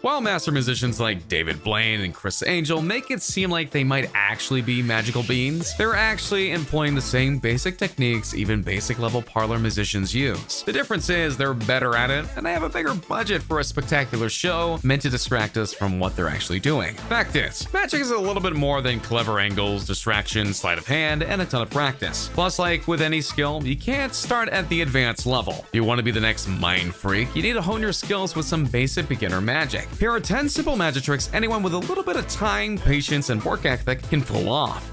While master musicians like David Blaine and Chris Angel make it seem like they might actually be magical beings, they're actually employing the same basic techniques even basic level parlor musicians use. The difference is they're better at it, and they have a bigger budget for a spectacular show meant to distract us from what they're actually doing. Fact is, magic is a little bit more than clever angles, distractions, sleight of hand, and a ton of practice. Plus, like with any skill, you can't start at the advanced level. If you want to be the next mind freak, you need to hone your skills with some basic beginner magic. Here are 10 simple magic tricks anyone with a little bit of time, patience, and work ethic can pull off.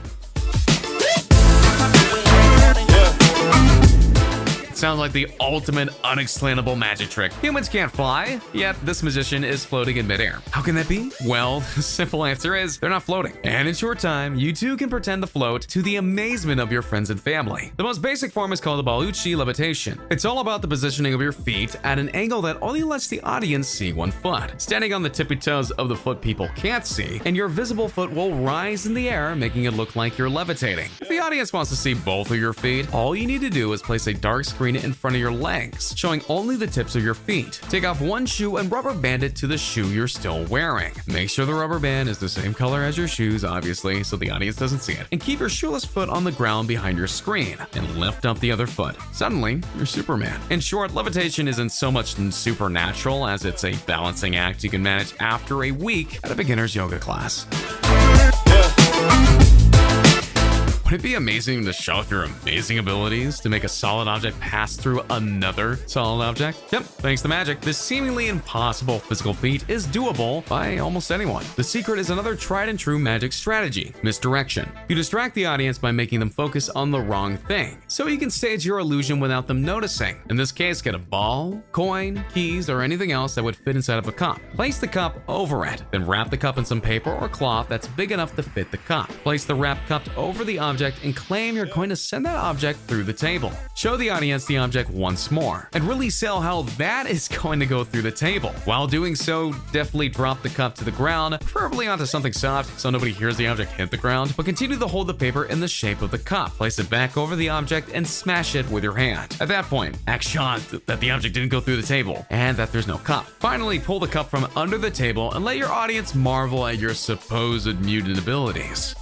Sounds like the ultimate unexplainable magic trick. Humans can't fly, yet this magician is floating in midair. How can that be? Well, the simple answer is they're not floating. And in short time, you too can pretend to float to the amazement of your friends and family. The most basic form is called the Ballucci levitation. It's all about the positioning of your feet at an angle that only lets the audience see one foot. Standing on the tippy toes of the foot people can't see, and your visible foot will rise in the air, making it look like you're levitating. If the audience wants to see both of your feet, all you need to do is place a dark screen in front of your legs, showing only the tips of your feet. Take off one shoe and rubber band it to the shoe you're still wearing. Make sure the rubber band is the same color as your shoes, obviously, so the audience doesn't see it. And keep your shoeless foot on the ground behind your screen, and lift up the other foot. Suddenly, you're Superman. In short, levitation isn't so much supernatural as it's a balancing act you can manage after a week at a beginner's yoga class. Wouldn't it be amazing to show off your amazing abilities to make a solid object pass through another solid object? Yep, thanks to magic, this seemingly impossible physical feat is doable by almost anyone. The secret is another tried and true magic strategy: misdirection. You distract the audience by making them focus on the wrong thing, so you can stage your illusion without them noticing. In this case, get a ball, coin, keys, or anything else that would fit inside of a cup. Place the cup over it, then wrap the cup in some paper or cloth that's big enough to fit the cup. Place the wrapped cup over the object and claim you're going to send that object through the table. Show the audience the object once more, and really sell how that is going to go through the table. While doing so, definitely drop the cup to the ground, preferably onto something soft so nobody hears the object hit the ground, but continue to hold the paper in the shape of the cup. Place it back over the object and smash it with your hand. At that point, act shocked that the object didn't go through the table and that there's no cup. Finally, pull the cup from under the table and let your audience marvel at your supposed mutant abilities.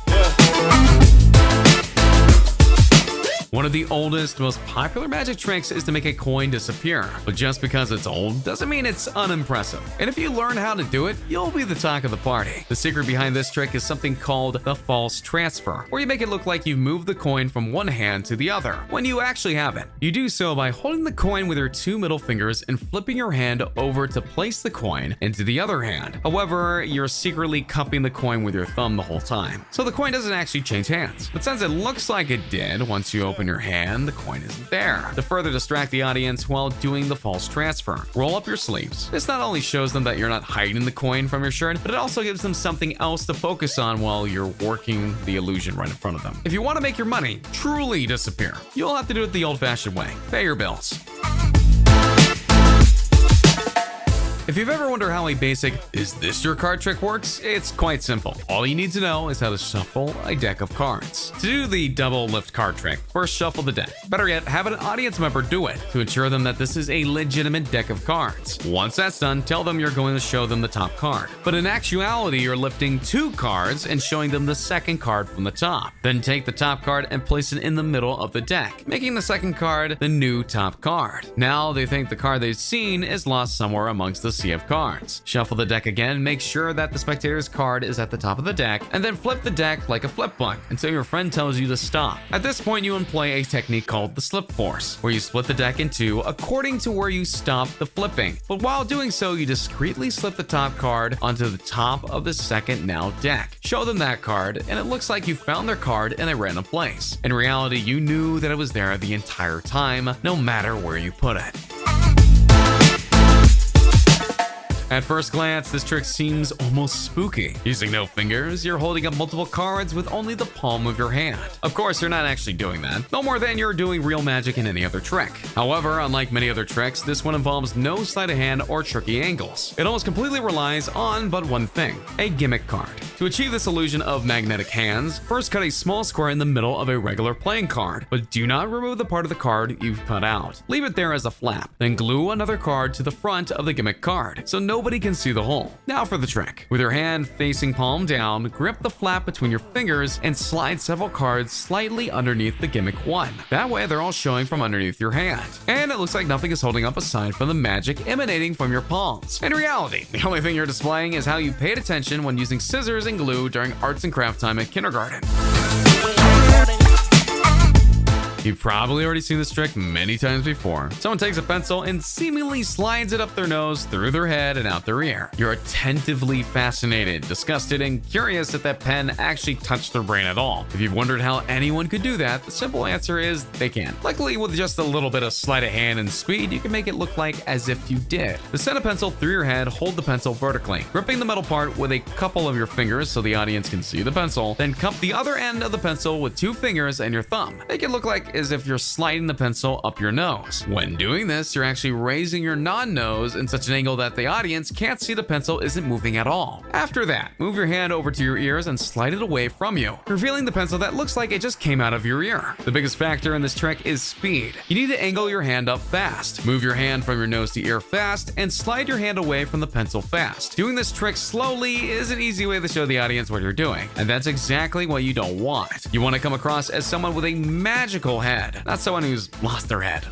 One of the oldest, most popular magic tricks is to make a coin disappear, but just because it's old doesn't mean it's unimpressive. And if you learn how to do it, you'll be the talk of the party. The secret behind this trick is something called the false transfer, where you make it look like you've moved the coin from one hand to the other, when you actually haven't. You do so by holding the coin with your two middle fingers and flipping your hand over to place the coin into the other hand. However, you're secretly cupping the coin with your thumb the whole time, so the coin doesn't actually change hands. But since it looks like it did once you open your hand, the coin isn't there. To further distract the audience while doing the false transfer, roll up your sleeves. This not only shows them that you're not hiding the coin from your shirt, but it also gives them something else to focus on while you're working the illusion right in front of them. If you want to make your money truly disappear, you'll have to do it the old-fashioned way. Pay your bills. If you've ever wondered how a basic "is this your card" trick works, it's quite simple. All you need to know is how to shuffle a deck of cards. To do the double lift card trick, first shuffle the deck. Better yet, have an audience member do it to ensure them that this is a legitimate deck of cards. Once that's done, tell them you're going to show them the top card. But in actuality, you're lifting two cards and showing them the second card from the top. Then take the top card and place it in the middle of the deck, making the second card the new top card. Now they think the card they've seen is lost somewhere amongst the sea of cards. Shuffle the deck again, make sure that the spectator's card is at the top of the deck, and then flip the deck like a flip book until your friend tells you to stop. At this point, you employ a technique called the slip force, where you split the deck in two according to where you stop the flipping. But while doing so, you discreetly slip the top card onto the top of the second now deck. Show them that card, and it looks like you found their card in a random place. In reality, you knew that it was there the entire time, no matter where you put it. At first glance, this trick seems almost spooky. Using no fingers, you're holding up multiple cards with only the palm of your hand. Of course, you're not actually doing that, no more than you're doing real magic in any other trick. However, unlike many other tricks, this one involves no sleight of hand or tricky angles. It almost completely relies on but one thing: a gimmick card. To achieve this illusion of magnetic hands, first cut a small square in the middle of a regular playing card, but do not remove the part of the card you've cut out. Leave it there as a flap, then glue another card to the front of the gimmick card, so no nobody can see the hole. Now for the trick. With your hand facing palm down, grip the flap between your fingers and slide several cards slightly underneath the gimmick one. That way they're all showing from underneath your hand. And it looks like nothing is holding up aside from the magic emanating from your palms. In reality, the only thing you're displaying is how you paid attention when using scissors and glue during arts and craft time at kindergarten. You've probably already seen this trick many times before. Someone takes a pencil and seemingly slides it up their nose, through their head, and out their ear. You're attentively fascinated, disgusted, and curious if that pen actually touched their brain at all. If you've wondered how anyone could do that, the simple answer is they can. Luckily, with just a little bit of sleight of hand and speed, you can make it look like as if you did. To send a pencil through your head, hold the pencil vertically, gripping the metal part with a couple of your fingers so the audience can see the pencil, then cup the other end of the pencil with 2 fingers and your thumb. Make it look like as if you're sliding the pencil up your nose. When doing this, you're actually raising your non-nose in such an angle that the audience can't see the pencil isn't moving at all. After that, move your hand over to your ears and slide it away from you, revealing the pencil that looks like it just came out of your ear. The biggest factor in this trick is speed. You need to angle your hand up fast, move your hand from your nose to ear fast, and slide your hand away from the pencil fast. Doing this trick slowly is an easy way to show the audience what you're doing, and that's exactly what you don't want. You want to come across as someone with a magical head, not someone who's lost their head.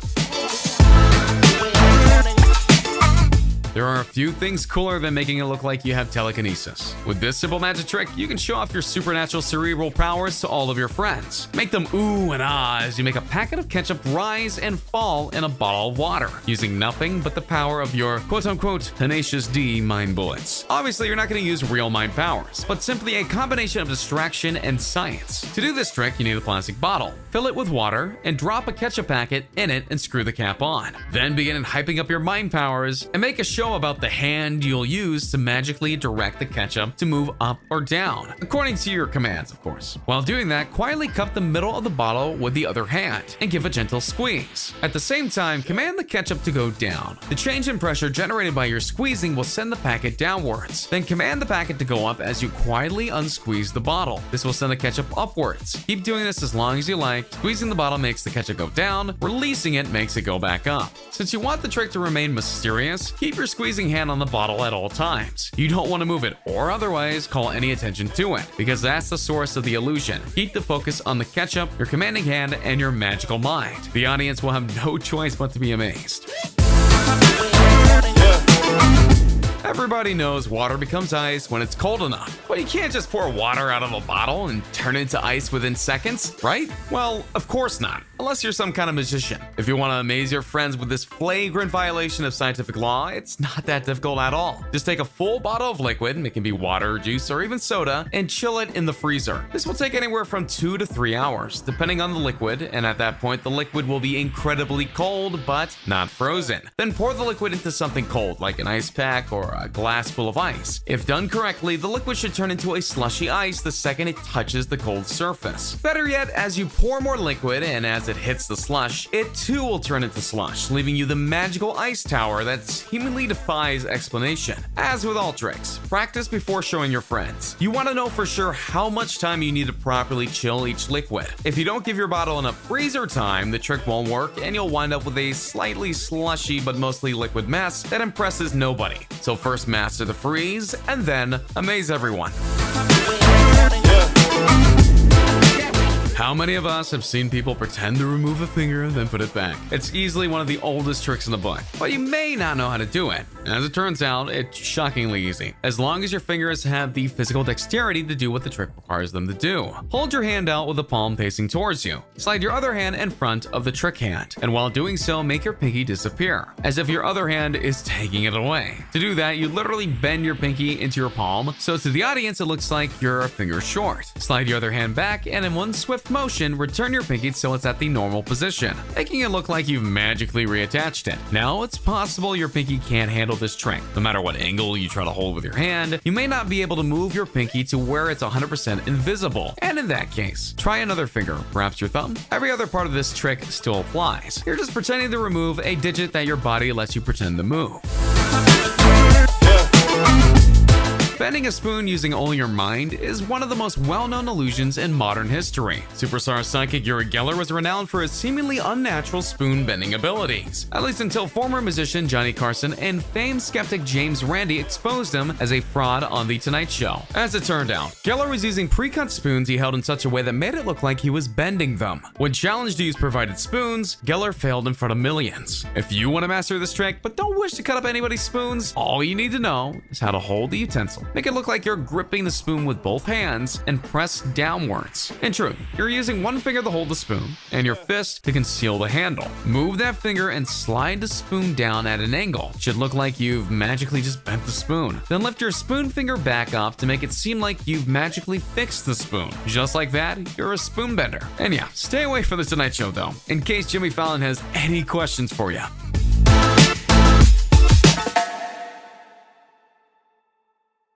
There are a few things cooler than making it look like you have telekinesis. With this simple magic trick, you can show off your supernatural cerebral powers to all of your friends. Make them ooh and ah as you make a packet of ketchup rise and fall in a bottle of water, using nothing but the power of your quote-unquote Tenacious D mind bullets. Obviously, you're not going to use real mind powers, but simply a combination of distraction and science. To do this trick, you need a plastic bottle. Fill it with water and drop a ketchup packet in it and screw the cap on. Then begin hyping up your mind powers and make a show about the hand you'll use to magically direct the ketchup to move up or down, according to your commands, of course. While doing that, quietly cup the middle of the bottle with the other hand and give a gentle squeeze. At the same time, command the ketchup to go down. The change in pressure generated by your squeezing will send the packet downwards. Then command the packet to go up as you quietly unsqueeze the bottle. This will send the ketchup upwards. Keep doing this as long as you like. Squeezing the bottle makes the ketchup go down, releasing it makes it go back up. Since you want the trick to remain mysterious, keep your squeezing hand on the bottle at all times. You don't want to move it or otherwise call any attention to it, because that's the source of the illusion. Keep the focus on the ketchup, your commanding hand, and your magical mind. The audience will have no choice but to be amazed. Everybody knows water becomes ice when it's cold enough, but you can't just pour water out of a bottle and turn it into ice within seconds, right? Well, of course not, unless you're some kind of magician. If you want to amaze your friends with this flagrant violation of scientific law, it's not that difficult at all. Just take a full bottle of liquid, it can be water, juice, or even soda, and chill it in the freezer. This will take anywhere from 2 to 3 hours, depending on the liquid, and at that point, the liquid will be incredibly cold, but not frozen. Then pour the liquid into something cold, like an ice pack or a glass full of ice. If done correctly, the liquid should turn into a slushy ice the second it touches the cold surface. Better yet, as you pour more liquid and as it hits the slush, it too will turn into slush, leaving you the magical ice tower that seemingly defies explanation. As with all tricks, practice before showing your friends. You want to know for sure how much time you need to properly chill each liquid. If you don't give your bottle enough freezer time, the trick won't work and you'll wind up with a slightly slushy but mostly liquid mess that impresses nobody. So first master the freeze and then amaze everyone. How many of us have seen people pretend to remove a finger, then put it back? It's easily one of the oldest tricks in the book, but you may not know how to do it. As it turns out, it's shockingly easy, as long as your fingers have the physical dexterity to do what the trick requires them to do. Hold your hand out with the palm facing towards you. Slide your other hand in front of the trick hand, and while doing so, make your pinky disappear, as if your other hand is taking it away. To do that, you literally bend your pinky into your palm, so to the audience it looks like you're a finger short. Slide your other hand back, and in one swift motion, return your pinky so it's at the normal position, making it look like you've magically reattached it. Now, it's possible your pinky can't handle this trick. No matter what angle you try to hold with your hand, you may not be able to move your pinky to where it's 100% invisible. And in that case, try another finger, perhaps your thumb. Every other part of this trick still applies. You're just pretending to remove a digit that your body lets you pretend to move. Bending a spoon using only your mind is one of the most well-known illusions in modern history. Superstar psychic Uri Geller was renowned for his seemingly unnatural spoon bending abilities, at least until former musician Johnny Carson and famed skeptic James Randi exposed him as a fraud on The Tonight Show. As it turned out, Geller was using pre-cut spoons he held in such a way that made it look like he was bending them. When challenged to use provided spoons, Geller failed in front of millions. If you want to master this trick but don't wish to cut up anybody's spoons, all you need to know is how to hold the utensil. Make it look like you're gripping the spoon with both hands and press downwards. In truth, you're using one finger to hold the spoon and your fist to conceal the handle. Move that finger and slide the spoon down at an angle. It should look like you've magically just bent the spoon. Then lift your spoon finger back up to make it seem like you've magically fixed the spoon. Just like that, you're a spoon bender. And yeah, stay away from The Tonight Show though, in case Jimmy Fallon has any questions for you.